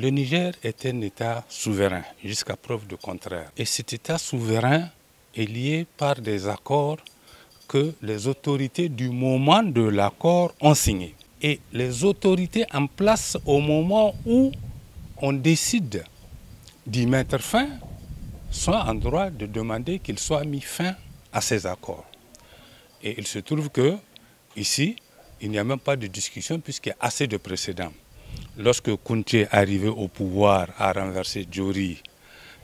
Le Niger est un État souverain, jusqu'à preuve du contraire. Et cet État souverain est lié par des accords que les autorités du moment de l'accord ont signés. Et les autorités en place au moment où on décide d'y mettre fin sont en droit de demander qu'il soit mis fin à ces accords. Et il se trouve que ici, il n'y a même pas de discussion puisqu'il y a assez de précédents. Lorsque Kounté est arrivé au pouvoir à renverser Djori,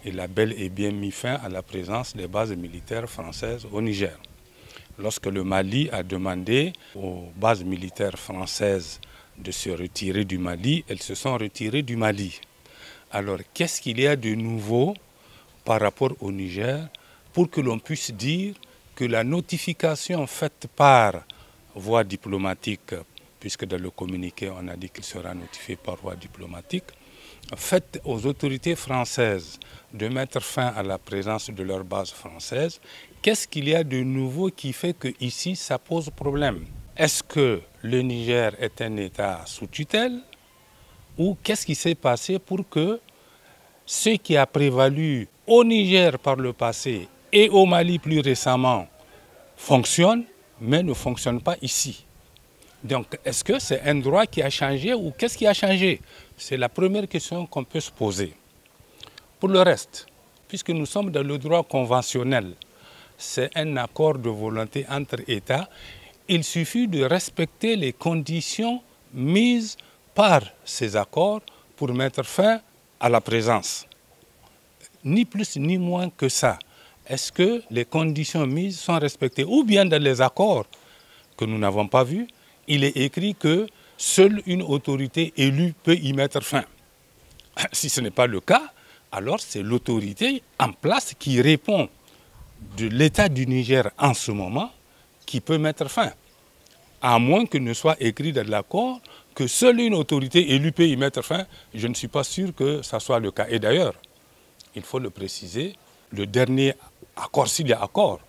il a bel et bien mis fin à la présence des bases militaires françaises au Niger. Lorsque le Mali a demandé aux bases militaires françaises de se retirer du Mali, elles se sont retirées du Mali. Alors, qu'est-ce qu'il y a de nouveau par rapport au Niger pour que l'on puisse dire que la notification faite par voie diplomatique, puisque dans le communiqué on a dit qu'il sera notifié par voie diplomatique, faite aux autorités françaises de mettre fin à la présence de leur base française, qu'est-ce qu'il y a de nouveau qui fait que ici ça pose problème? Est-ce que le Niger est un État sous tutelle ou qu'est-ce qui s'est passé pour que ce qui a prévalu au Niger par le passé et au Mali plus récemment fonctionne, mais ne fonctionne pas ici? Donc, est-ce que c'est un droit qui a changé ou qu'est-ce qui a changé? C'est la première question qu'on peut se poser. Pour le reste, puisque nous sommes dans le droit conventionnel, c'est un accord de volonté entre États, il suffit de respecter les conditions mises par ces accords pour mettre fin à la présence. Ni plus ni moins que ça. Est-ce que les conditions mises sont respectées? Ou bien dans les accords que nous n'avons pas vus, il est écrit que seule une autorité élue peut y mettre fin. Si ce n'est pas le cas, alors c'est l'autorité en place qui répond de l'état du Niger en ce moment qui peut mettre fin. À moins que ne soit écrit dans l'accord que seule une autorité élue peut y mettre fin, je ne suis pas sûr que ça soit le cas. Et d'ailleurs, il faut le préciser, le dernier accord, s'il y a accord,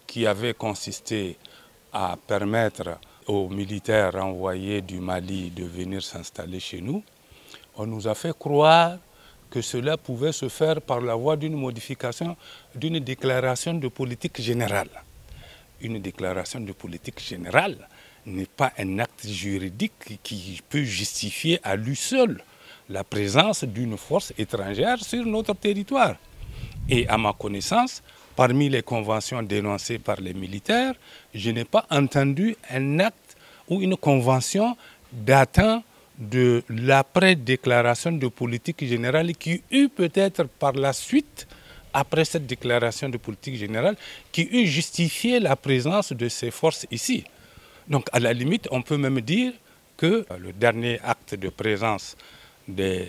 qui avait consisté à permettre aux militaires envoyés du Mali de venir s'installer chez nous, on nous a fait croire que cela pouvait se faire par la voie d'une modification d'une déclaration de politique générale. Une déclaration de politique générale n'est pas un acte juridique qui peut justifier à lui seul la présence d'une force étrangère sur notre territoire. Et à ma connaissance, parmi les conventions dénoncées par les militaires, je n'ai pas entendu un acte ou une convention datant de l'après-déclaration de politique générale qui eut peut-être par la suite, après cette déclaration de politique générale, qui eut justifié la présence de ces forces ici. Donc à la limite, on peut même dire que le dernier acte de présence des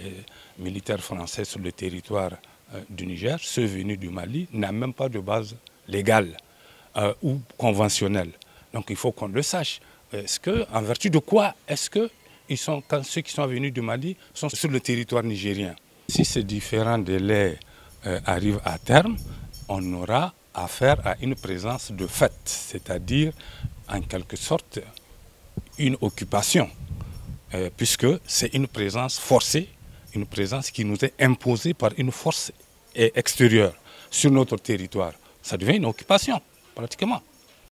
militaires français sur le territoire du Niger, ceux venus du Mali, n'a même pas de base légale ou conventionnelle. Donc il faut qu'on le sache. Est-ce que, en vertu de quoi est-ce que quand ceux qui sont venus du Mali sont sur le territoire nigérien? Si ces différents délais arrivent à terme, on aura affaire à une présence de fait, c'est-à-dire en quelque sorte une occupation, puisque c'est une présence forcée, une présence qui nous est imposée par une force extérieure sur notre territoire. Ça devient une occupation, pratiquement.